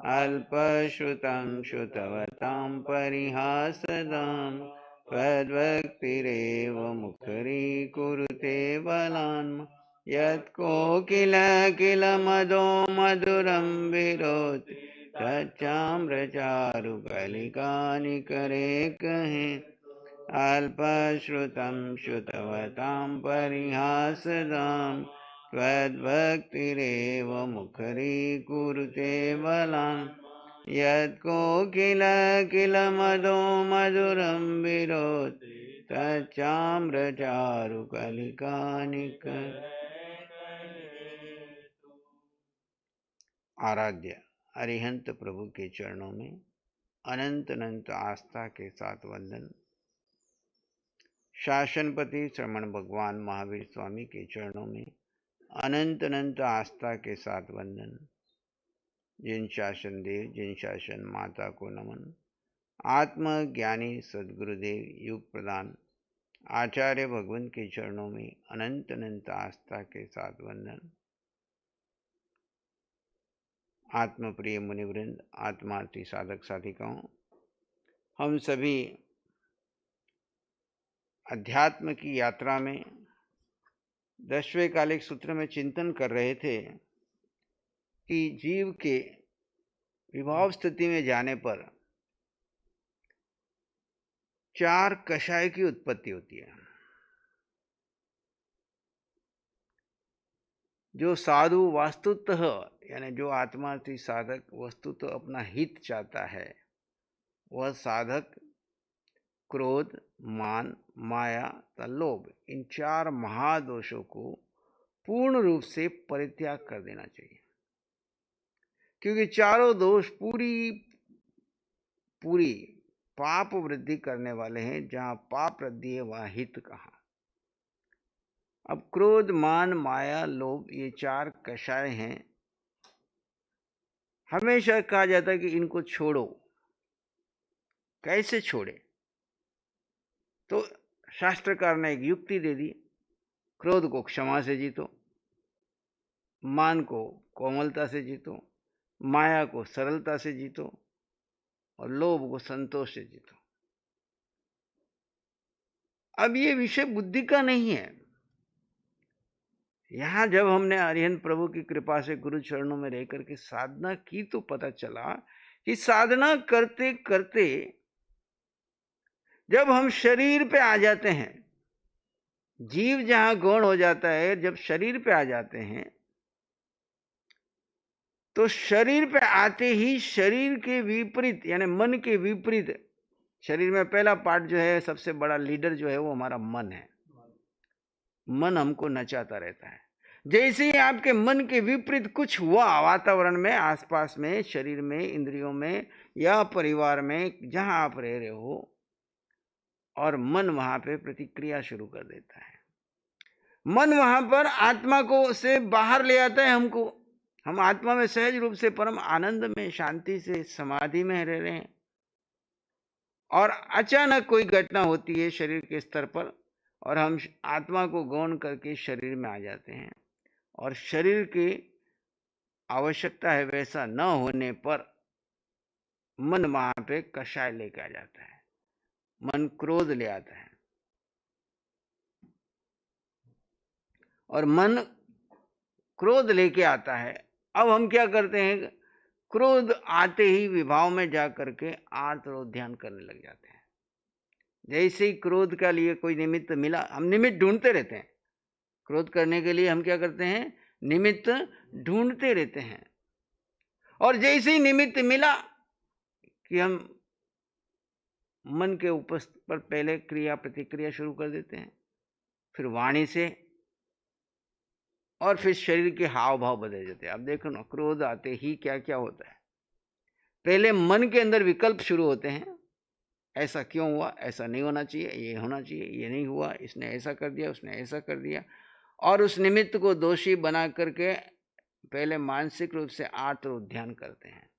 अल्पश्रुतं श्रुतवतां परिहासदां त्वद्भक्तिरेव मुखरीकुरुते बलान् यत्कोकिल किल मदो मधुरं विरोधि तच्चाम्रचारुकलिकानिकरे कहे अल्पश्रुतं श्रुतवतां परिहासदां त्वद्भक्तिरेव मुखरीकुरुते बलान् यत्कोकिल किल मदो मधुरं विरोधि तच्चाम्रचारुकलिकानिकरे। आराध्य अरिहंत प्रभु के चरणों में अनंत अनंत आस्था के साथ वंदन। शासनपति श्रमण भगवान महावीर स्वामी के चरणों में अनंत अनंत आस्था के साथ वंदन। जिन शासन देव जिन शासन माता को नमन। आत्मज्ञानी सद्गुरुदेव युग प्रदान आचार्य भगवान के चरणों में अनंत अनंत आस्था के साथ वंदन। आत्मप्रिय मुनिवृंद, आत्मार्थी साधक साधिकाओं, हम सभी अध्यात्म की यात्रा में 10वें कालिक सूत्र में चिंतन कर रहे थे कि जीव के विभाव स्थिति में जाने पर 4 कषाय की उत्पत्ति होती है। जो साधु वास्तुतः यानी जो आत्मार्थी साधक वस्तुतः अपना हित चाहता है, वह साधक क्रोध, मान, माया तथा लोभ इन 4 महादोषों को पूर्ण रूप से परित्याग कर देना चाहिए, क्योंकि चारों दोष पूरी पाप वृद्धि करने वाले हैं। जहां पाप वृद्धि है वहां हित कहाँ। अब क्रोध, मान, माया, लोभ ये 4 कषाय हैं। हमेशा कहा जाता है कि इनको छोड़ो। कैसे छोड़े? तो शास्त्रकार ने एक युक्ति दे दी। क्रोध को क्षमा से जीतो, मान को कोमलता से जीतो, माया को सरलता से जीतो और लोभ को संतोष से जीतो। अब ये विषय बुद्धि का नहीं है। यहां जब हमने अरिहंत प्रभु की कृपा से गुरु चरणों में रहकर के साधना की तो पता चला कि साधना करते करते जब हम शरीर पे आ जाते हैं, जीव जहां गौण हो जाता है, जब शरीर पे आ जाते हैं तो शरीर पे आते ही शरीर के विपरीत यानी मन के विपरीत, शरीर में पहला पार्ट जो है, सबसे बड़ा लीडर जो है वो हमारा मन है। मन हमको नचाता रहता है। जैसे ही आपके मन के विपरीत कुछ हुआ वातावरण में, आसपास में, शरीर में, इंद्रियों में या परिवार में, जहां आप रह रहे हो, और मन वहां पे प्रतिक्रिया शुरू कर देता है। मन वहां पर आत्मा को से बाहर ले आता है हमको। हम आत्मा में सहज रूप से परम आनंद में शांति से समाधि में रह रहे हैं और अचानक कोई घटना होती है शरीर के स्तर पर और हम आत्मा को गौण करके शरीर में आ जाते हैं और शरीर की आवश्यकता है वैसा न होने पर मन वहां पे कषाय लेकर आ जाता है। मन क्रोध ले आता है और मन क्रोध लेके आता है। अब हम क्या करते हैं? क्रोध आते ही विभाव में जा करके आर्तरोध्यान करने लग जाते हैं। जैसे ही क्रोध का लिए कोई निमित्त मिला, हम निमित्त ढूंढते रहते हैं। क्रोध करने के लिए हम क्या करते हैं? निमित्त ढूंढते रहते हैं। और जैसे ही निमित्त मिला कि हम मन के उपस्थित पर पहले क्रिया प्रतिक्रिया शुरू कर देते हैं, फिर वाणी से, और फिर शरीर के हाव भाव बदल जाते हैं। अब देखो ना, क्रोध आते ही क्या क्या होता है। पहले मन के अंदर विकल्प शुरू होते हैं। ऐसा क्यों हुआ? ऐसा नहीं होना चाहिए, ये होना चाहिए, ये नहीं हुआ, इसने ऐसा कर दिया, उसने ऐसा कर दिया, और उस निमित्त को दोषी बना करके पहले मानसिक रूप से आत्मोध्यान करते हैं।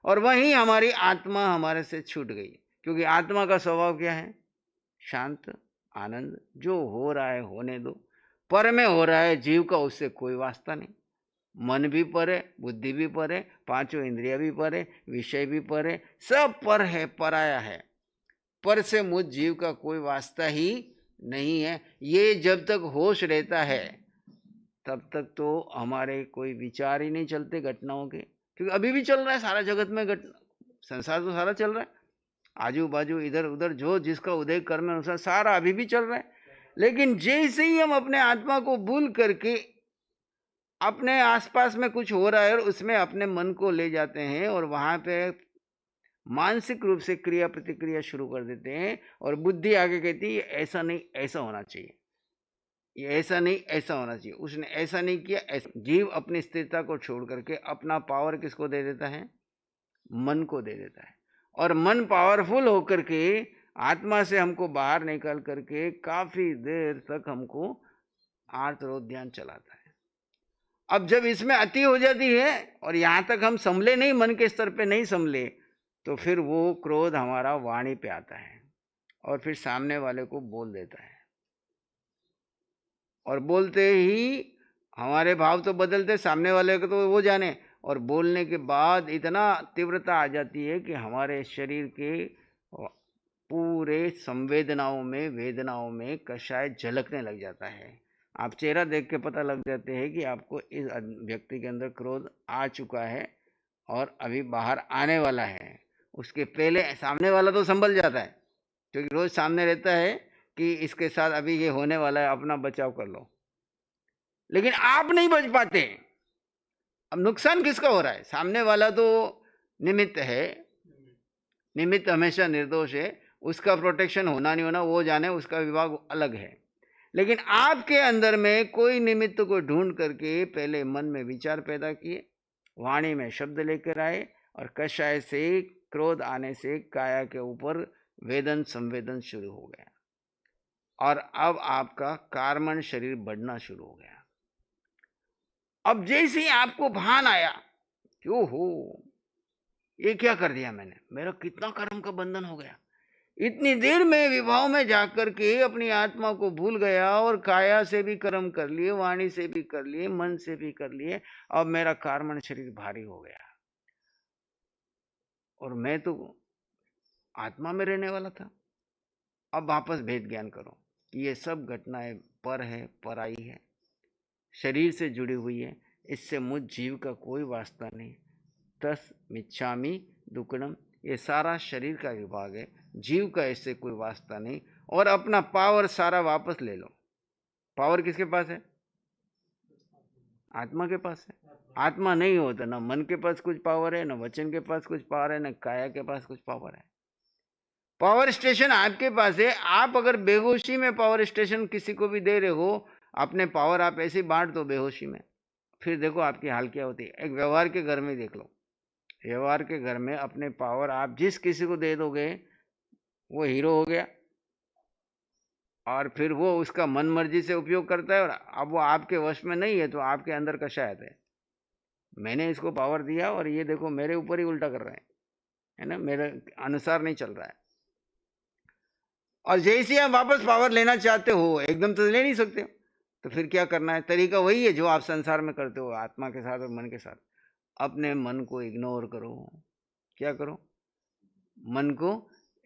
और वहीं हमारी आत्मा हमारे से छूट गई, क्योंकि आत्मा का स्वभाव क्या है? शांत, आनंद। जो हो रहा है होने दो, पर में हो रहा है जीव का, उससे कोई वास्ता नहीं। मन भी पर है, बुद्धि भी पर है, पांचों इंद्रिया भी पर है, विषय भी पर है, सब पर है, पराया है। पर से मुझ जीव का कोई वास्ता ही नहीं है। ये जब तक होश रहता है तब तक तो हमारे कोई विचार ही नहीं चलते घटनाओं के, क्योंकि अभी भी चल रहा है सारा जगत में संसार तो सारा चल रहा है, आजू बाजू इधर उधर जो जिसका उदय कर्म अनुसार सारा अभी भी चल रहा है। लेकिन जैसे ही हम अपने आत्मा को भूल करके अपने आसपास में कुछ हो रहा है और उसमें अपने मन को ले जाते हैं और वहां पे मानसिक रूप से क्रिया प्रतिक्रिया शुरू कर देते हैं, और बुद्धि आगे कहती है ऐसा नहीं ऐसा होना चाहिए, ये ऐसा नहीं ऐसा होना चाहिए, उसने ऐसा नहीं किया ऐसा। जीव अपनी स्थिरता को छोड़ करके अपना पावर किसको दे देता है? मन को दे देता है। और मन पावरफुल होकर के आत्मा से हमको बाहर निकाल करके काफी देर तक हमको आर्तरोध ध्यान चलाता है। अब जब इसमें अति हो जाती है और यहां तक हम संभले नहीं, मन के स्तर पे नहीं संभले, तो फिर वो क्रोध हमारा वाणी पे आता है और फिर सामने वाले को बोल देता है, और बोलते ही हमारे भाव तो बदलते, सामने वाले को तो वो जाने, और बोलने के बाद इतना तीव्रता आ जाती है कि हमारे शरीर के पूरे संवेदनाओं में, वेदनाओं में कषाय झलकने लग जाता है। आप चेहरा देख के पता लग जाते हैं कि आपको इस व्यक्ति के अंदर क्रोध आ चुका है और अभी बाहर आने वाला है। उसके पहले सामने वाला तो संभल जाता है, क्योंकि रोज सामने रहता है कि इसके साथ अभी ये होने वाला है, अपना बचाव कर लो। लेकिन आप नहीं बच पाते। अब नुकसान किसका हो रहा है? सामने वाला तो निमित्त है, निमित्त हमेशा निर्दोष है, उसका प्रोटेक्शन होना नहीं होना वो जाने, उसका विभाग अलग है। लेकिन आपके अंदर में कोई निमित्त को ढूंढ करके पहले मन में विचार पैदा किए, वाणी में शब्द लेकर आए, और कषाय से क्रोध आने से काया के ऊपर वेदन संवेदन शुरू हो गया, और अब आपका कार्मण शरीर बढ़ना शुरू हो गया। अब जैसे ही आपको भान आया कि ओहो ये क्या कर दिया मैंने, मेरा कितना कर्म का बंधन हो गया, इतनी देर में विभाव में जाकर के अपनी आत्मा को भूल गया और काया से भी कर्म कर लिए, वाणी से भी कर लिए, मन से भी कर लिए, अब मेरा कार्मण शरीर भारी हो गया और मैं तो आत्मा में रहने वाला था। अब वापस भेद ज्ञान करो कि ये सब घटनाएं पर है, पराई है, शरीर से जुड़ी हुई है, इससे मुझ जीव का कोई वास्ता नहीं। तस मिच्छामि दुक्कड़म, ये सारा शरीर का विभाग है, जीव का इससे कोई वास्ता नहीं। और अपना पावर सारा वापस ले लो। पावर किसके पास है? आत्मा के पास है। आत्मा नहीं हो तो ना मन के पास कुछ पावर है, ना वचन के पास कुछ पावर है, ना काया के पास कुछ पावर है। पावर स्टेशन आपके पास है। आप अगर बेहोशी में पावर स्टेशन किसी को भी दे रहे हो, अपने पावर आप ऐसे बांट दो बेहोशी में, फिर देखो आपकी हाल क्या होती है। एक व्यवहार के घर में देख लो, व्यवहार के घर में अपने पावर आप जिस किसी को दे दोगे वो हीरो हो गया, और फिर वो उसका मन मर्जी से उपयोग करता है, और अब वो आपके वश में नहीं है तो आपके अंदर कशायत है, मैंने इसको पावर दिया और ये देखो मेरे ऊपर ही उल्टा कर रहे हैं, है ना, मेरे अनुसार नहीं चल रहा है। और जैसे आप वापस पावर लेना चाहते हो, एकदम तो ले नहीं सकते, तो फिर क्या करना है? तरीका वही है जो आप संसार में करते हो, आत्मा के साथ और मन के साथ। अपने मन को इग्नोर करो। क्या करो? मन को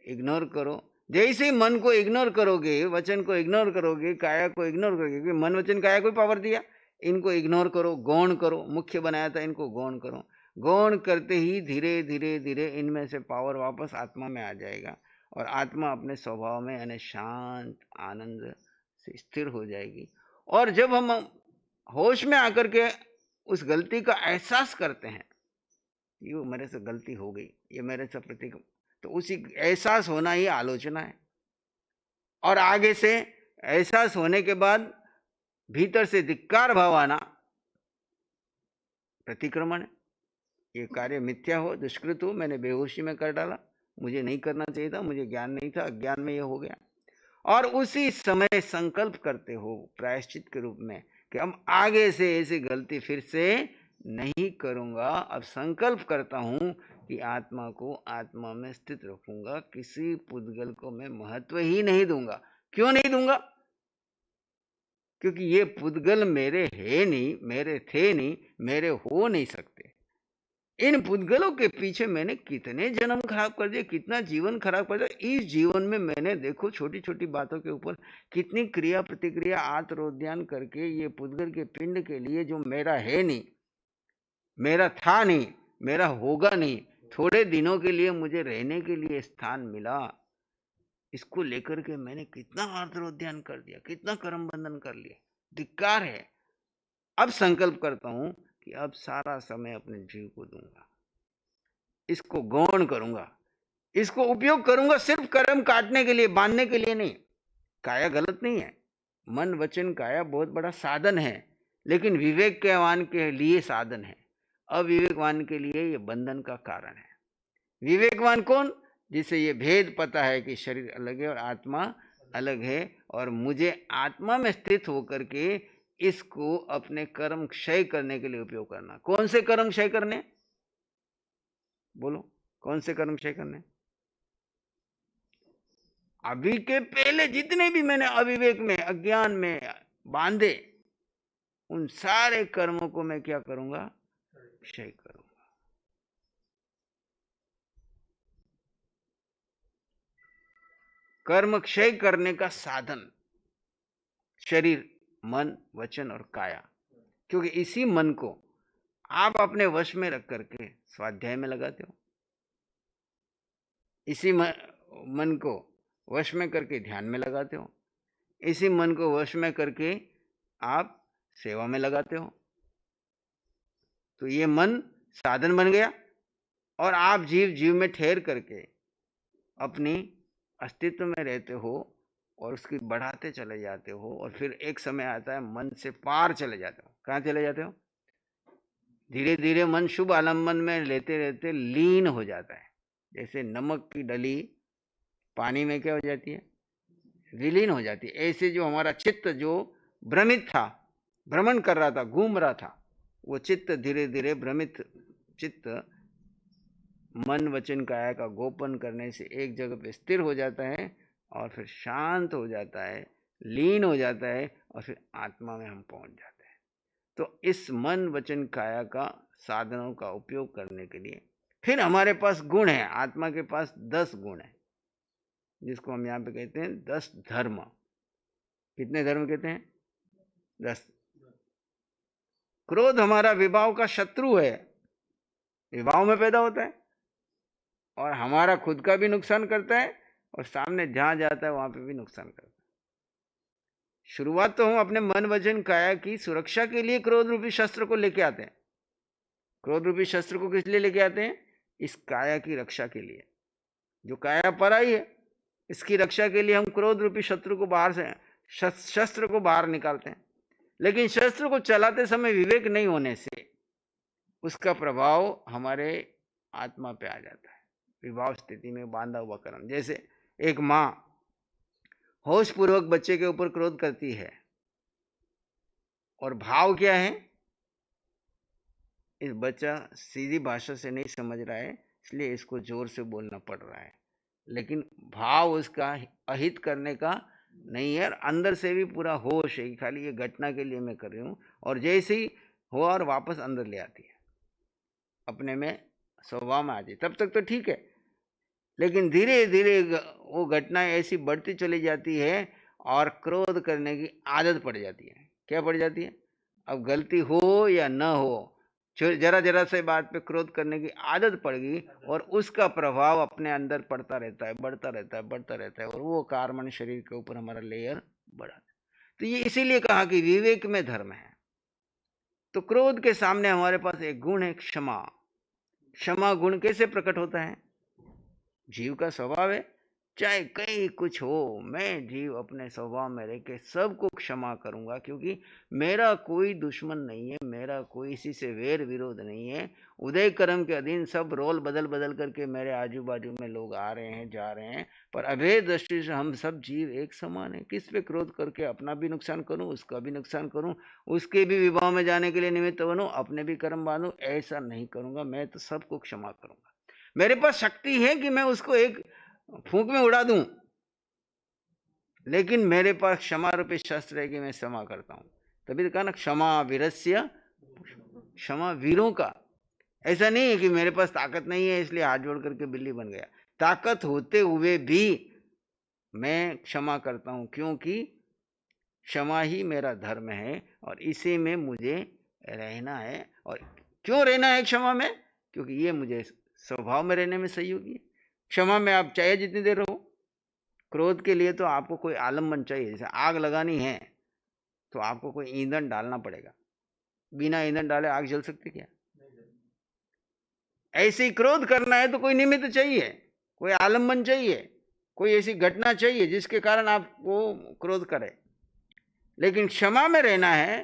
इग्नोर करो। जैसे ही मन को इग्नोर करोगे, वचन को इग्नोर करोगे, काया को इग्नोर करोगे, क्योंकि मन वचन काया को पावर दिया, इनको इग्नोर करो, गौण करो, मुख्य बनाया था, इनको गौण करो। गौण करते ही धीरे धीरे धीरे इनमें से पावर वापस आत्मा में आ जाएगा, और आत्मा अपने स्वभाव में यानी शांत आनंद से स्थिर हो जाएगी। और जब हम होश में आकर के उस गलती का एहसास करते हैं, ये मेरे से गलती हो गई, ये मेरे से प्रतीक, तो उसी एहसास होना ही आलोचना है। और आगे से एहसास होने के बाद भीतर से धिक्कार भाव आना प्रतिक्रमण है। ये कार्य मिथ्या हो, दुष्कृत हो, मैंने बेहोशी में कर डाला, मुझे नहीं करना चाहिए था, मुझे ज्ञान नहीं था, अज्ञान में ये हो गया। और उसी समय संकल्प करते हो प्रायश्चित के रूप में कि हम आगे से ऐसी गलती फिर से नहीं करूंगा। अब संकल्प करता हूं कि आत्मा को आत्मा में स्थित रखूंगा, किसी पुद्गल को मैं महत्व ही नहीं दूंगा। क्यों नहीं दूंगा? क्योंकि ये पुद्गल मेरे है नहीं, मेरे थे नहीं, मेरे हो नहीं सकते। इन पुद्गलों के पीछे मैंने कितने जन्म खराब कर दिए, कितना जीवन खराब कर दिया। इस जीवन में मैंने देखो छोटी छोटी बातों के ऊपर कितनी क्रिया प्रतिक्रिया आत्मोद्यान करके ये पुद्गल के पिंड के लिए जो मेरा है नहीं, मेरा था नहीं, मेरा होगा नहीं, थोड़े दिनों के लिए मुझे रहने के लिए स्थान मिला, इसको लेकर के मैंने कितना आत्मोद्यान कर दिया, कितना कर्म बंधन कर लिया। धिक्कार है। अब संकल्प करता हूं कि अब सारा समय अपने जीव को दूंगा, इसको गौण करूंगा, इसको उपयोग करूंगा सिर्फ कर्म काटने के लिए, बांधने के लिए नहीं। काया गलत नहीं है, मन वचन काया बहुत बड़ा साधन है, लेकिन विवेकवान के लिए साधन है, अविवेकवान के लिए ये बंधन का कारण है। विवेकवान कौन? जिसे ये भेद पता है कि शरीर अलग है और आत्मा अलग है, और मुझे आत्मा में स्थित होकर के इसको अपने कर्म क्षय करने के लिए उपयोग करना। कौन से कर्म क्षय करने? बोलो, कौन से कर्म क्षय करने? अभी के पहले जितने भी मैंने अविवेक में, अज्ञान में बांधे, उन सारे कर्मों को मैं क्या करूंगा? क्षय करूंगा। कर्म क्षय करने का साधन शरीर, मन, वचन और काया। क्योंकि इसी मन को आप अपने वश में रख करके स्वाध्याय में लगाते हो, इसी मन को वश में करके ध्यान में लगाते हो, इसी मन को वश में करके आप सेवा में लगाते हो। तो ये मन साधन बन गया, और आप जीव में ठहर करके अपनी अस्तित्व में रहते हो और उसकी बढ़ाते चले जाते हो, और फिर एक समय आता है मन से पार चले जाते हो। कहाँ चले जाते हो? धीरे धीरे मन शुभ आलम्बन में लेते रहते लीन हो जाता है। जैसे नमक की डली पानी में क्या हो जाती है? विलीन हो जाती है। ऐसे जो हमारा चित्त जो भ्रमित था, भ्रमण कर रहा था, घूम रहा था, वो चित्त धीरे धीरे भ्रमित चित्त मन वचन काया का गोपन करने से एक जगह पे स्थिर हो जाता है, और फिर शांत हो जाता है, लीन हो जाता है, और फिर आत्मा में हम पहुंच जाते हैं। तो इस मन वचन काया का साधनों का उपयोग करने के लिए फिर हमारे पास गुण है। आत्मा के पास 10 गुण है, जिसको हम यहाँ पे कहते हैं 10 धर्म। कितने धर्म कहते हैं? 10। क्रोध हमारा विभाव का शत्रु है, विभाव में पैदा होता है और हमारा खुद का भी नुकसान करता है, और सामने जहां जाता है वहां पे भी नुकसान करता है। शुरुआत तो हम अपने मन वचन काया की सुरक्षा के लिए क्रोध रूपी शस्त्र को लेके आते हैं। क्रोध रूपी शस्त्र को किस लिए लेके आते हैं? इस काया की रक्षा के लिए। जो काया पराई है, इसकी रक्षा के लिए हम क्रोध रूपी शत्रु को बाहर से, शस्त्र को बाहर निकालते हैं। लेकिन शस्त्र को चलाते समय विवेक नहीं होने से उसका प्रभाव हमारे आत्मा पे आ जाता है, विभाव स्थिति में बांधा हुआ कर्म। जैसे एक माँ होश पूर्वक बच्चे के ऊपर क्रोध करती है, और भाव क्या है? इस बच्चा सीधी भाषा से नहीं समझ रहा है, इसलिए इसको जोर से बोलना पड़ रहा है, लेकिन भाव उसका अहित करने का नहीं है, और अंदर से भी पूरा होश है, खाली ये घटना के लिए मैं कर रही हूँ। और जैसे ही हो और वापस अंदर ले आती है, अपने में स्वभाव में आ जाए, तब तक तो ठीक है। लेकिन धीरे धीरे वो घटनाएं ऐसी बढ़ती चली जाती है और क्रोध करने की आदत पड़ जाती है। क्या पड़ जाती है? अब गलती हो या न हो, जरा जरा से बात पे क्रोध करने की आदत पड़ गई, और उसका प्रभाव अपने अंदर पड़ता रहता है, बढ़ता रहता है, बढ़ता रहता है, और वो कार्बन शरीर के ऊपर हमारा लेयर बढ़ा। तो ये इसीलिए कहा कि विवेक में धर्म है। तो क्रोध के सामने हमारे पास एक गुण है क्षमा। क्षमा गुण कैसे प्रकट होता है? जीव का स्वभाव है, चाहे कहीं कुछ हो, मैं जीव अपने स्वभाव में रह के सबको क्षमा करूंगा, क्योंकि मेरा कोई दुश्मन नहीं है, मेरा कोई इसी से वैर विरोध नहीं है। उदय कर्म के अधीन सब रोल बदल बदल करके मेरे आजू बाजू में लोग आ रहे हैं, जा रहे हैं, पर अभेद दृष्टि से हम सब जीव एक समान है। किस पे क्रोध करके अपना भी नुकसान करूं, उसका भी नुकसान करूं, उसके भी विभाव में जाने के लिए निमित्त बनूं, अपने भी कर्म बांधूं? ऐसा नहीं करूंगा। मैं तो सबको क्षमा करूंगा। मेरे पास शक्ति है कि मैं उसको एक फूंक में उड़ा दूं, लेकिन मेरे पास क्षमा रूपी शस्त्र है कि मैं क्षमा करता हूं। तभी तो कहा ना, क्षमा वीरस्य, क्षमा वीरों का। ऐसा नहीं है कि मेरे पास ताकत नहीं है इसलिए हाथ जोड़ करके बिल्ली बन गया। ताकत होते हुए भी मैं क्षमा करता हूं, क्योंकि क्षमा ही मेरा धर्म है और इसी में मुझे रहना है। और क्यों रहना है क्षमा में? क्योंकि ये मुझे स्वभाव में रहने में सहयोगी है। क्षमा में आप चाहे जितनी देर रहो। क्रोध के लिए तो आपको कोई आलम्बन चाहिए। जैसे आग लगानी है तो आपको कोई ईंधन डालना पड़ेगा। बिना ईंधन डाले आग जल सकती क्या? ऐसे ही क्रोध करना है तो कोई निमित्त चाहिए, कोई आलम्बन चाहिए, कोई ऐसी घटना चाहिए जिसके कारण आपको क्रोध करे। लेकिन क्षमा में रहना है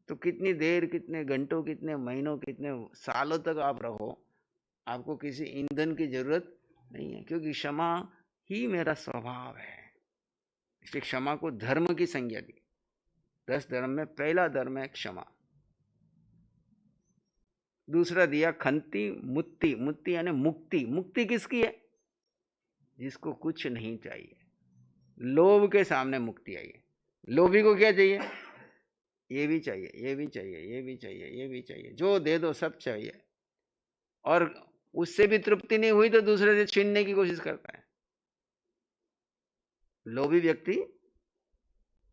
तो कितनी देर, कितने घंटों, कितने महीनों, कितने सालों तक आप रहो, आपको किसी ईंधन की जरूरत नहीं है, क्योंकि क्षमा ही मेरा स्वभाव है। इसलिए क्षमा को धर्म की संज्ञा दी। 10 धर्म में पहला धर्म है क्षमा। दूसरा दिया खंति मुक्ति। मुक्ति यानी मुक्ति। मुक्ति किसकी है? जिसको कुछ नहीं चाहिए। लोभ के सामने मुक्ति आई है। लोभी को क्या चाहिए? ये भी चाहिए, ये भी चाहिए, ये भी चाहिए, ये भी चाहिए, जो दे दो सब चाहिए। और उससे भी तृप्ति नहीं हुई तो दूसरे से छीनने की कोशिश करता है लोभी व्यक्ति।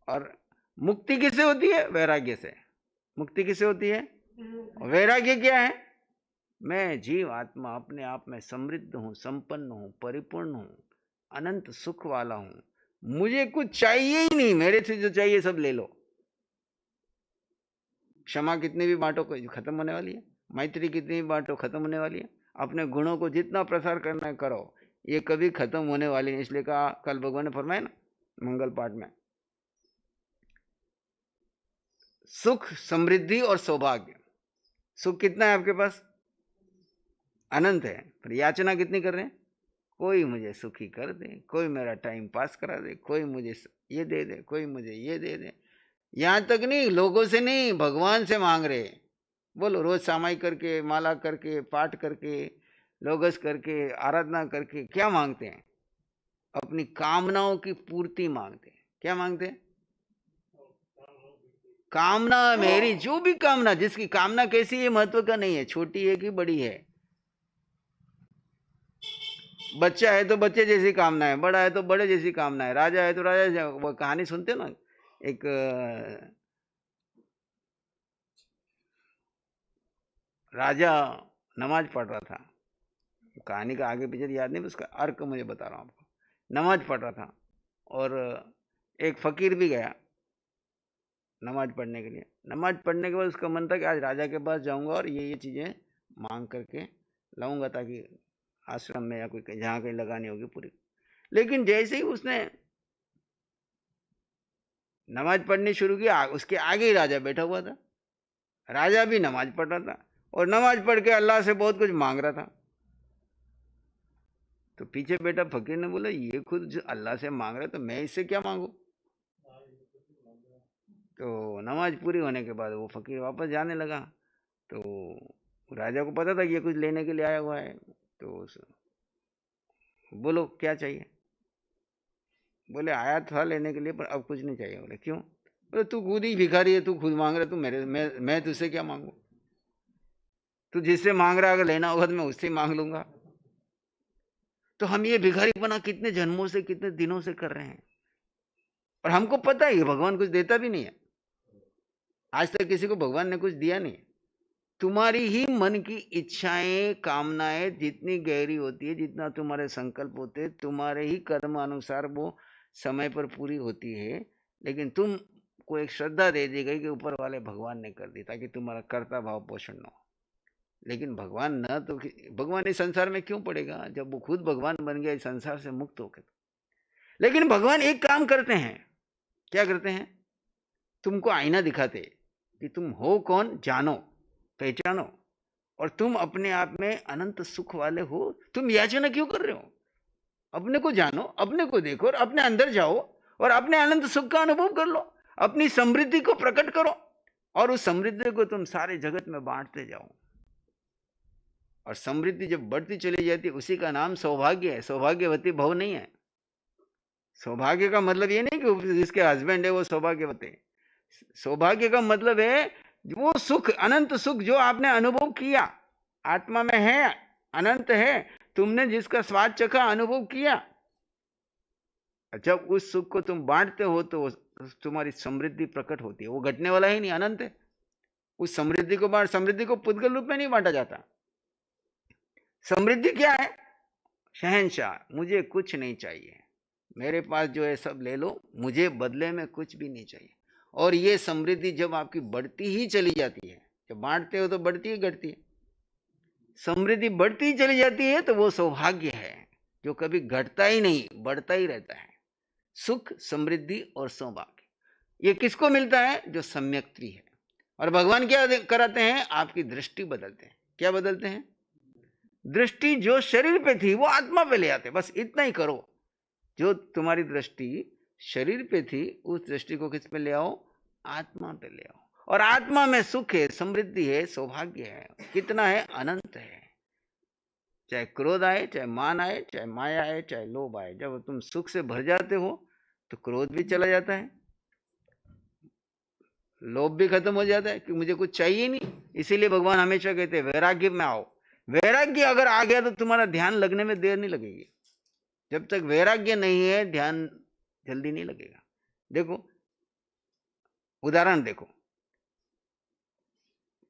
और मुक्ति किससे होती है? वैराग्य से। मुक्ति किससे होती है? वैराग्य क्या है? मैं जीव आत्मा अपने आप में समृद्ध हूं, संपन्न हूं, परिपूर्ण हूं, अनंत सुख वाला हूं, मुझे कुछ चाहिए ही नहीं, मेरे से जो चाहिए सब ले लो। क्षमा कितनी भी बांटो खत्म होने वाली है। मैत्री कितनी भी बांटो खत्म होने वाली है। अपने गुणों को जितना प्रसार करना है करो, ये कभी खत्म होने वाली नहीं। इसलिए कहा, कल भगवान ने फरमाया ना मंगल पाठ में, सुख, समृद्धि और सौभाग्य। सुख कितना है आपके पास? अनंत है। पर याचना कितनी कर रहे हैं? कोई मुझे सुखी कर दे, कोई मेरा टाइम पास करा दे, कोई मुझे ये दे दे, कोई मुझे ये दे दे। यहां तक नहीं, लोगों से नहीं, भगवान से मांग रहे। बोलो, रोज सामायिक करके, माला करके, पाठ करके, लोगस करके, आराधना करके क्या मांगते हैं? अपनी कामनाओं की पूर्ति मांगते हैं। क्या मांगते हैं? कामना मेरी, जो भी कामना, जिसकी कामना कैसी है महत्व का नहीं है, छोटी है कि बड़ी है। बच्चा है तो बच्चे जैसी कामना है, बड़ा है तो बड़े जैसी कामना है, राजा है तो राजा। वो कहानी सुनते हो ना, एक राजा नमाज पढ़ रहा था। कहानी का आगे पीछे याद नहीं, उसका अर्क मुझे बता रहा हूं आपको। नमाज पढ़ रहा था और एक फकीर भी गया नमाज पढ़ने के लिए। नमाज पढ़ने के बाद उसका मन था कि आज राजा के पास जाऊंगा और ये चीजें मांग करके लाऊंगा ताकि आश्रम में या कोई जहां कहीं लगानी होगी पूरी। लेकिन जैसे ही उसने नमाज पढ़नी शुरू की, उसके आगे ही राजा बैठा हुआ था। राजा भी नमाज पढ़ रहा था और नमाज पढ़ के अल्लाह से बहुत कुछ मांग रहा था। तो पीछे बैठा फकीर ने बोला, ये खुद अल्लाह से मांग रहा है तो मैं इससे क्या मांगू? तो नमाज पूरी होने के बाद वो फकीर वापस जाने लगा। तो राजा को पता था कि ये कुछ लेने के लिए आया हुआ है। तो बोलो क्या चाहिए? बोले, आया था लेने के लिए पर अब कुछ नहीं चाहिए। बोले, क्यों? बोले, तू खुद ही भिखारी है, तू खुद मांग रहा है, तू मेरे मैं तुझसे क्या मांगू? तू जिससे मांग रहा है, अगर लेना होगा तो मैं उससे मांग लूंगा। तो हम ये भिखारीपना कितने जन्मों से, कितने दिनों से कर रहे हैं और हमको पता है भगवान कुछ देता भी नहीं है। आज तक किसी को भगवान ने कुछ दिया नहीं। तुम्हारी ही मन की इच्छाएं, कामनाएं जितनी गहरी होती है, जितना तुम्हारे संकल्प होते हैं, तुम्हारे ही कर्म अनुसार वो समय पर पूरी होती है। लेकिन तुम को एक श्रद्धा दे दी गई कि ऊपर वाले भगवान ने कर दी ताकि तुम्हारा कर्ता भाव पोषण न हो। लेकिन भगवान न तो, भगवान इस संसार में क्यों पड़ेगा जब वो खुद भगवान बन गया इस संसार से मुक्त होकर। लेकिन भगवान एक काम करते हैं। क्या करते हैं? तुमको आईना दिखाते कि तुम हो कौन, जानो, पहचानो, और तुम अपने आप में अनंत सुख वाले हो। तुम याचना क्यों कर रहे हो? अपने को जानो, अपने को देखो और अपने अंदर जाओ और अपने अनंत सुख का अनुभव कर लो। अपनी समृद्धि को प्रकट करो और उस समृद्धि को तुम सारे जगत में बांटते जाओ। और समृद्धि जब बढ़ती चली जाती है उसी का नाम सौभाग्य है। सौभाग्यवती भव नहीं है, सौभाग्य का मतलब ये नहीं कि जिसके हस्बैंड है वो सौभाग्यवती है। सौभाग्य का मतलब है वो सुख, अनंत सुख जो आपने अनुभव किया, आत्मा में है, अनंत है, तुमने जिसका स्वाद चखा, अनुभव किया, जब उस सुख को तुम बांटते हो तो तुम्हारी समृद्धि प्रकट होती है। वो घटने वाला ही नहीं, अनंत है। उस समृद्धि को बांट, समृद्धि को पुद्गल रूप में नहीं बांटा जाता। समृद्धि क्या है? शहंशाह, मुझे कुछ नहीं चाहिए, मेरे पास जो है सब ले लो, मुझे बदले में कुछ भी नहीं चाहिए। और ये समृद्धि जब आपकी बढ़ती ही चली जाती है, जब बांटते हो तो बढ़ती ही घटती है, समृद्धि बढ़ती ही चली जाती है, तो वो सौभाग्य है जो कभी घटता ही नहीं, बढ़ता ही रहता है। सुख, समृद्धि और सौभाग्य, ये किसको मिलता है? जो सम्यक्त्री है। और भगवान क्या कराते हैं? आपकी दृष्टि बदलते हैं। क्या बदलते हैं? दृष्टि जो शरीर पे थी वो आत्मा पे ले आते। बस इतना ही करो, जो तुम्हारी दृष्टि शरीर पे थी उस दृष्टि को किस पे ले आओ? आत्मा पे ले आओ। और आत्मा में सुख है, समृद्धि है, सौभाग्य है। कितना है? अनंत है। चाहे क्रोध आए, चाहे मान आए, चाहे माया आए, चाहे लोभ आए, जब तुम सुख से भर जाते हो तो क्रोध भी चला जाता है, लोभ भी खत्म हो जाता है कि मुझे कुछ चाहिए नहीं। इसीलिए भगवान हमेशा कहते हैं वैराग्य में आओ। वैराग्य अगर आ गया तो तुम्हारा ध्यान लगने में देर नहीं लगेगी। जब तक वैराग्य नहीं है ध्यान जल्दी नहीं लगेगा। देखो उदाहरण देखो,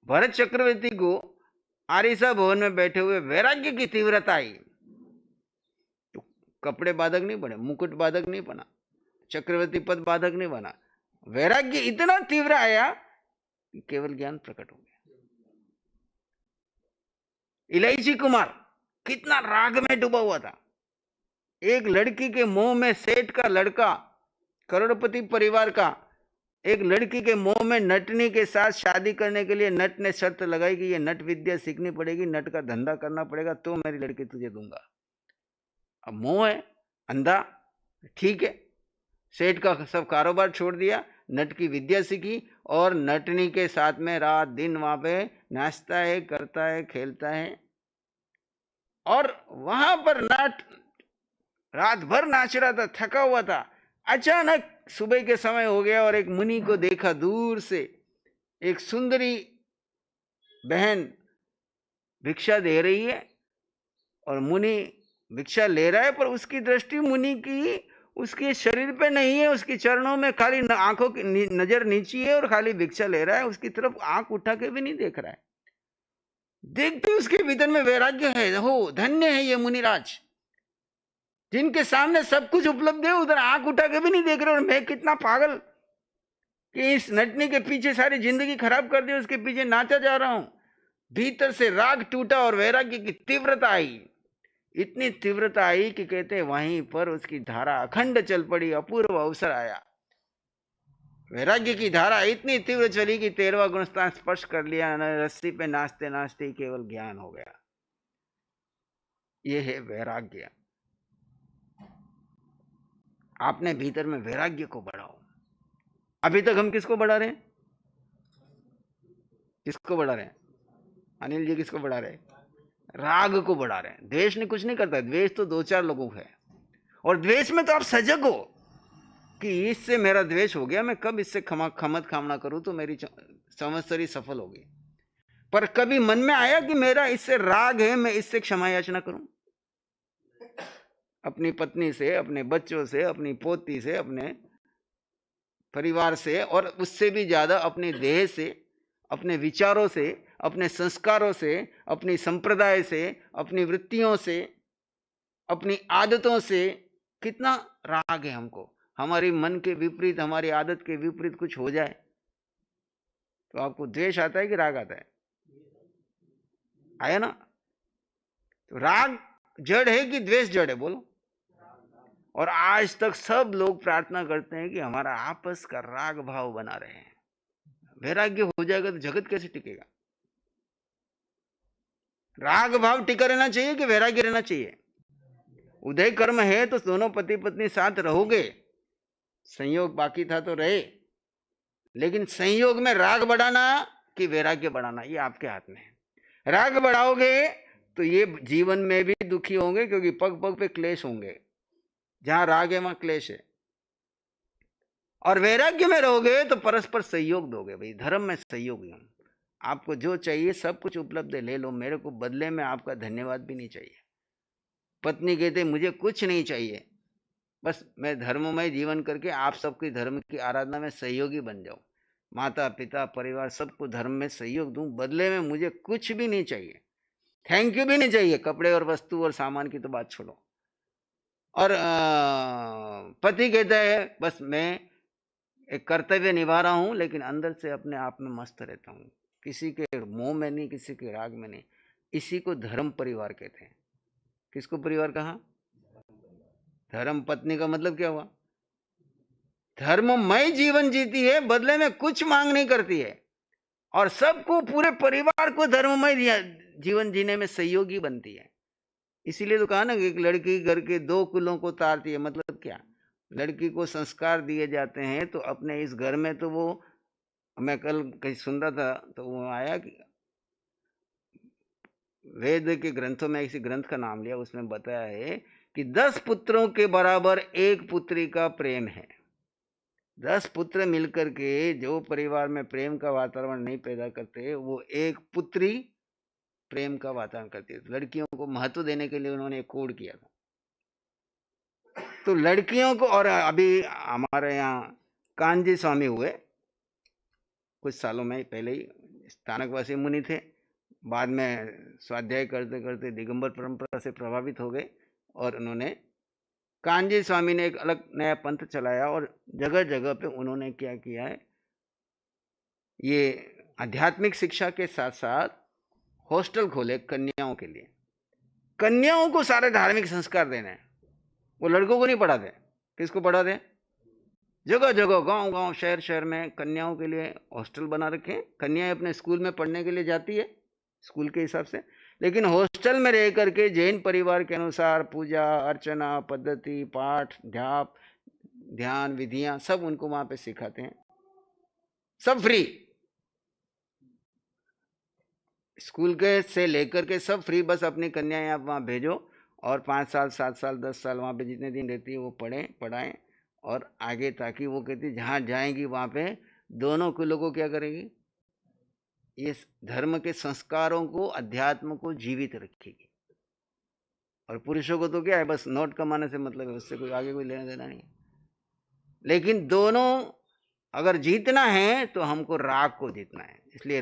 भरत चक्रवर्ती को आरिसा भवन में बैठे हुए वैराग्य की तीव्रता आई तो कपड़े बाधक नहीं बने, मुकुट बाधक नहीं बना, चक्रवर्ती पद बाधक नहीं बना। वैराग्य इतना तीव्र आया कि केवल ज्ञान प्रकट हो गया। इलायची कुमार कितना राग में डूबा हुआ था। एक लड़की के मोह में, सेठ का लड़का, करोड़पति परिवार का, एक लड़की के मोह में नटनी के साथ शादी करने के लिए नट ने शर्त लगाई कि ये नट विद्या सीखनी पड़ेगी, नट का धंधा करना पड़ेगा तो मेरी लड़की तुझे दूंगा। अब मोह है, अंधा, ठीक है, सेठ का सब कारोबार छोड़ दिया, नट की विद्या सीखी और नटनी के साथ में रात दिन वहां पे नाचता है, करता है, खेलता है। और वहां पर नट रात भर नाच रहा था, थका हुआ था। अचानक सुबह के समय हो गया और एक मुनि को देखा दूर से, एक सुंदरी बहन भिक्षा दे रही है और मुनि भिक्षा ले रहा है, पर उसकी दृष्टि मुनि की उसके शरीर पे नहीं है, उसके चरणों में, खाली आंखों की नजर नीची है और खाली भिक्षा ले रहा है, उसकी तरफ आंख उठा के भी नहीं देख रहा है। देखते उसके भीतर में वैराग्य है। हो धन्य है ये मुनिराज, जिनके सामने सब कुछ उपलब्ध है, उधर आंख उठा के भी नहीं देख रहे। और मैं कितना पागल कि इस नटनी के पीछे सारी जिंदगी खराब कर दी, उसके पीछे नाचा जा रहा हूं। भीतर से राग टूटा और वैराग्य की तीव्रता आई। इतनी तीव्रता आई कि कहते हैं वहीं पर उसकी धारा अखंड चल पड़ी, अपूर्व अवसर आया। वैराग्य की धारा इतनी तीव्र चली कि 13वां गुणस्थान स्पर्श कर लिया, रस्सी पे नाचते नाचते केवल ज्ञान हो गया। यह है वैराग्य। आपने भीतर में वैराग्य को बढ़ाओ। अभी तक हम किसको बढ़ा रहे हैं? किसको बढ़ा रहे हैं? अनिल जी किसको बढ़ा रहे हैं? राग को बढ़ा रहे हैं। द्वेष ने कुछ नहीं करता, द्वेष तो 2-4 लोगों को है। और द्वेष में तो आप सजग हो कि इससे मेरा द्वेष हो गया, मैं कब इससे खमत खामना करूं तो मेरी संवत्सरी सफल होगी। पर कभी मन में आया कि मेरा इससे राग है, मैं इससे क्षमा याचना करूं? अपनी पत्नी से, अपने बच्चों से, अपनी पोती से, अपने परिवार से, और उससे भी ज्यादा अपने देह से, अपने विचारों से, अपने संस्कारों से, अपनी संप्रदाय से, अपनी वृत्तियों से, अपनी आदतों से कितना राग है हमको। हमारी मन के विपरीत, हमारी आदत के विपरीत कुछ हो जाए तो आपको द्वेष आता है कि राग आता है? आया ना? तो राग जड़ है कि द्वेष जड़ है? बोलो। और आज तक सब लोग प्रार्थना करते हैं कि हमारा आपस का राग भाव बना रहे। वैराग्य हो जाएगा तो जगत कैसे टिकेगा? राग भाव टिका रहना चाहिए कि वैराग्य रहना चाहिए? उदय कर्म है तो दोनों पति पत्नी साथ रहोगे, संयोग बाकी था तो रहे, लेकिन संयोग में राग बढ़ाना कि वैराग्य बढ़ाना ये आपके हाथ में है। राग बढ़ाओगे तो ये जीवन में भी दुखी होंगे, क्योंकि पग पग पे क्लेश होंगे। जहां राग है वहां क्लेश है। और वैराग्य में रहोगे तो परस्पर सहयोग दोगे। भाई धर्म में सहयोगी हूं, आपको जो चाहिए सब कुछ उपलब्ध है, ले लो, मेरे को बदले में आपका धन्यवाद भी नहीं चाहिए। पत्नी कहते मुझे कुछ नहीं चाहिए, बस मैं धर्ममय जीवन करके आप सबकी धर्म की आराधना में सहयोगी बन जाऊं, माता पिता परिवार सबको धर्म में सहयोग दूं, बदले में मुझे कुछ भी नहीं चाहिए, थैंक यू भी नहीं चाहिए। कपड़े और वस्तु और सामान की तो बात छोड़ो। और पति कहता है बस मैं एक कर्तव्य निभा रहा हूं, लेकिन अंदर से अपने आप में मस्त रहता हूं, किसी के मोह में नहीं, किसी के राग में नहीं। इसी को धर्म परिवार कहते हैं। किसको परिवार कहा? धर्म पत्नी का मतलब क्या हुआ? धर्ममय जीवन जीती है, बदले में कुछ मांग नहीं करती है, और सबको, पूरे परिवार को धर्ममय जीवन जीने में सहयोगी बनती है। इसीलिए तो कहा ना कि एक लड़की घर के दो कुलों को तारती है। मतलब क्या? लड़की को संस्कार दिए जाते हैं तो अपने इस घर में तो वो, मैं कल कहीं सुन रहा था तो वो आया कि वेद के ग्रंथों में किसी ग्रंथ का नाम लिया, उसमें बताया है कि 10 पुत्रों के बराबर एक पुत्री का प्रेम है। 10 पुत्र मिलकर के जो परिवार में प्रेम का वातावरण नहीं पैदा करते, वो एक पुत्री प्रेम का वातावरण करती है। लड़कियों को महत्व देने के लिए उन्होंने एक कोड किया था। तो लड़कियों को, और अभी हमारे यहाँ कांजी स्वामी हुए कुछ सालों में पहले ही, स्थानकवासी मुनि थे, बाद में स्वाध्याय करते करते दिगंबर परंपरा से प्रभावित हो गए, और उन्होंने, कांजी स्वामी ने एक अलग नया पंथ चलाया, और जगह जगह पे उन्होंने क्या किया है, ये आध्यात्मिक शिक्षा के साथ साथ हॉस्टल खोले कन्याओं के लिए। कन्याओं को सारे धार्मिक संस्कार देने हैं, वो लड़कों को नहीं पढ़ाते। किसको पढ़ाते? जगह जगह, गांव गांव, शहर शहर में कन्याओं के लिए हॉस्टल बना रखे हैं। कन्याएं अपने स्कूल में पढ़ने के लिए जाती है स्कूल के हिसाब से, लेकिन हॉस्टल में रह करके जैन परिवार के अनुसार पूजा अर्चना पद्धति, पाठ ध्याप, ध्यान विधियां सब उनको वहां पे सिखाते हैं, सब फ्री। स्कूल के से लेकर के सब फ्री। बस अपनी कन्याएं आप वहाँ भेजो, और 5 साल 7 साल 10 साल वहाँ पे जितने दिन रहती है वो पढ़ाएं, और आगे, ताकि वो कहती जहाँ जाएंगी वहाँ पे दोनों कुलों को क्या करेंगी, ये धर्म के संस्कारों को, अध्यात्म को जीवित रखेगी। और पुरुषों को तो क्या है, बस नोट कमाने से मतलब है, उससे कोई आगे कोई लेना देना नहीं। लेकिन दोनों अगर जीतना है तो हमको राग को जीतना है। इसलिए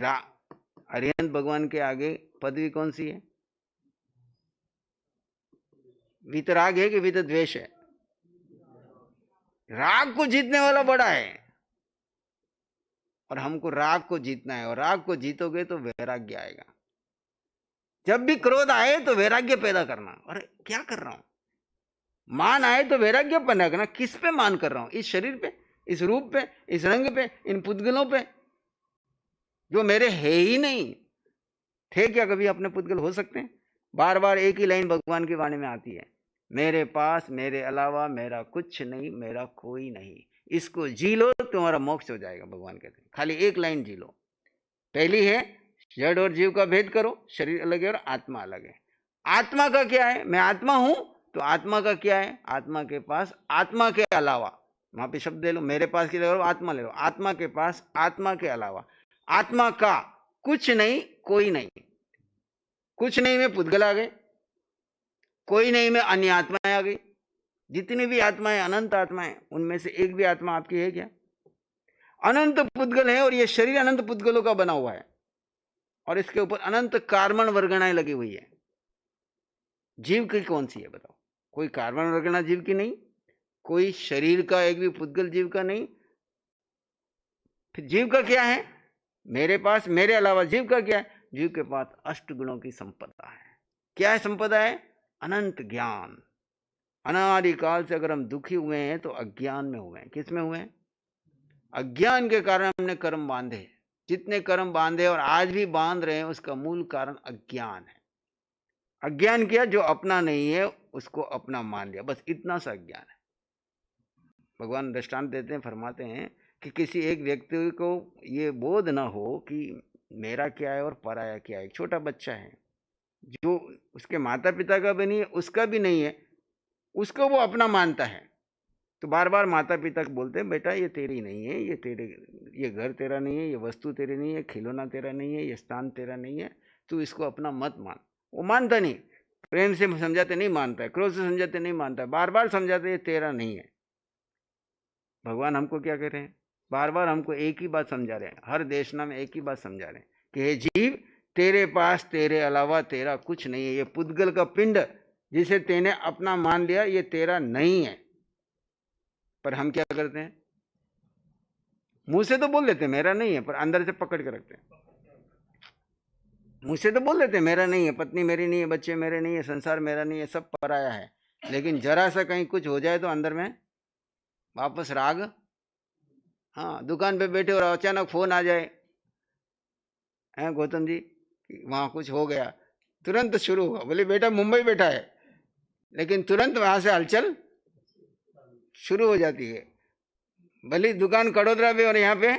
अरिहंत भगवान के आगे पदवी कौन सी है? वितराग है कि वित द्वेष है? राग को जीतने वाला बड़ा है, और हमको राग को जीतना है। और राग को जीतोगे तो वैराग्य आएगा। जब भी क्रोध आए तो वैराग्य पैदा करना। अरे क्या कर रहा हूं? मान आए तो वैराग्य पैदा करना। किस पे मान कर रहा हूं? इस शरीर पे, इस रूप पे, इस रंग पे, इन पुद्गलों पे, जो मेरे है ही नहीं। थे क्या कभी अपने पुद्गल? हो सकते हैं? बार बार एक ही लाइन भगवान की वाणी में आती है, मेरे पास मेरे अलावा मेरा कुछ नहीं, मेरा कोई नहीं। इसको जी लो, तुम्हारा मोक्ष हो जाएगा। भगवान कहते हैं खाली एक लाइन जी लो। पहली है, जड़ और जीव का भेद करो, शरीर अलग है और आत्मा अलग है। आत्मा का क्या है? मैं आत्मा हूं, तो आत्मा का क्या है? आत्मा के पास आत्मा के अलावा, वहां पे शब्द ले लो, मेरे पास की जगह आत्मा ले लो, आत्मा के पास आत्मा के अलावा, आत्मा का कुछ नहीं, कोई नहीं। कुछ नहीं में पुद्गल आ गए, कोई नहीं में अन्य आत्माएं आ गई। जितनी भी आत्माएं, अनंत आत्माएं, उनमें से एक भी आत्मा आपकी है क्या? अनंत पुद्गल है, और ये शरीर अनंत पुद्गलों का बना हुआ है, और इसके ऊपर अनंत कार्बन वर्गणाएं लगी हुई है। जीव की कौन सी है बताओ? कोई कार्बन वर्गणा जीव की नहीं, कोई शरीर का एक भी पुद्गल जीव का नहीं। फिर जीव का क्या है? मेरे पास मेरे अलावा जीव का क्या है? जीव के पास 8 गुणों की संपदा है। क्या है संपदा? है अनंत ज्ञान। अनादिकाल से अगर हम दुखी हुए हैं तो अज्ञान में हुए हैं। किस में हुए हैं? अज्ञान के कारण हमने कर्म बांधे। जितने कर्म बांधे और आज भी बांध रहे हैं, उसका मूल कारण अज्ञान है। अज्ञान किया, जो अपना नहीं है उसको अपना मान लिया, बस इतना सा अज्ञान है। भगवान दृष्टांत देते हैं, फरमाते हैं कि किसी एक व्यक्ति को ये बोध ना हो कि मेरा क्या है और पराया क्या है। एक छोटा बच्चा है जो उसके माता पिता का भी नहीं है, उसका भी नहीं है, उसको वो अपना मानता है। तो बार बार माता पिता को बोलते हैं बेटा ये तेरी नहीं है, ये घर तेरा नहीं है, ये वस्तु तेरी नहीं है, खिलौना तेरा नहीं है, ये स्थान तेरा नहीं है, तू इसको अपना मत मान। वो मानता नहीं, प्रेम से समझाते नहीं मानता है, क्रोध से समझाते नहीं मानता है, बार बार समझाते ये तेरा नहीं है। भगवान हमको क्या कह रहे हैं, बार बार हमको एक ही बात समझा रहे हैं, हर देशना में एक ही बात समझा रहे हैं कि हे जीव, तेरे पास तेरे अलावा तेरा कुछ नहीं है। ये पुद्गल का पिंड जिसे तेने अपना मान लिया ये तेरा नहीं है। पर हम क्या करते हैं, मुंह से तो बोल देते हैं मेरा नहीं है, पर अंदर से पकड़ के रखते हैं। मुंह से तो बोल देते हैं मेरा नहीं है, पत्नी मेरी नहीं है, बच्चे मेरे नहीं है, संसार मेरा नहीं है, सब पराया है। लेकिन जरा सा कहीं कुछ हो जाए तो अंदर में वापस राग। हाँ, दुकान पे बैठे और अचानक फोन आ जाए, हैं गौतम जी वहां कुछ हो गया, तुरंत शुरू हुआ। बोले बेटा मुंबई बैठा है, लेकिन तुरंत वहां से हलचल शुरू हो जाती है। भले दुकान कड़ोदरा पे और यहाँ पे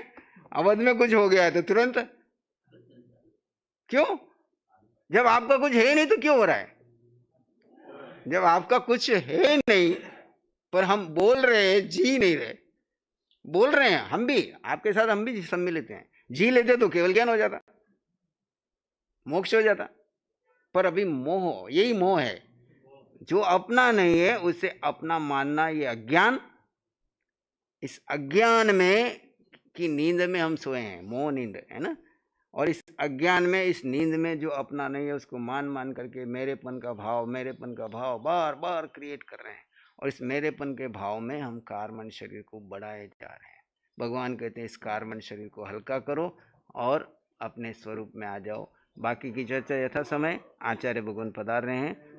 अवध में कुछ हो गया है तो तुरंत, क्यों? जब आपका कुछ है नहीं तो क्यों हो रहा है? जब आपका कुछ है नहीं पर हम बोल रहे हैं, जी नहीं रहे, बोल रहे हैं हम भी, आपके साथ हम भी सम्मिलित हैं, जी लेते तो केवल ज्ञान हो जाता, मोक्ष हो जाता। पर अभी मोह, यही मोह है, जो अपना नहीं है उसे अपना मानना, ये अज्ञान। इस अज्ञान में की नींद में हम सोए हैं, मोह नींद है ना। और इस अज्ञान में, इस नींद में जो अपना नहीं है उसको मान मान करके मेरेपन का भाव बार बार क्रिएट कर रहे हैं। और इस मेरेपन के भाव में हम कार्बन शरीर को बढ़ाए जा रहे हैं। भगवान कहते हैं इस कार्बन शरीर को हल्का करो और अपने स्वरूप में आ जाओ। बाकी की चर्चा यथा समय आचार्य भगवान पधार रहे हैं।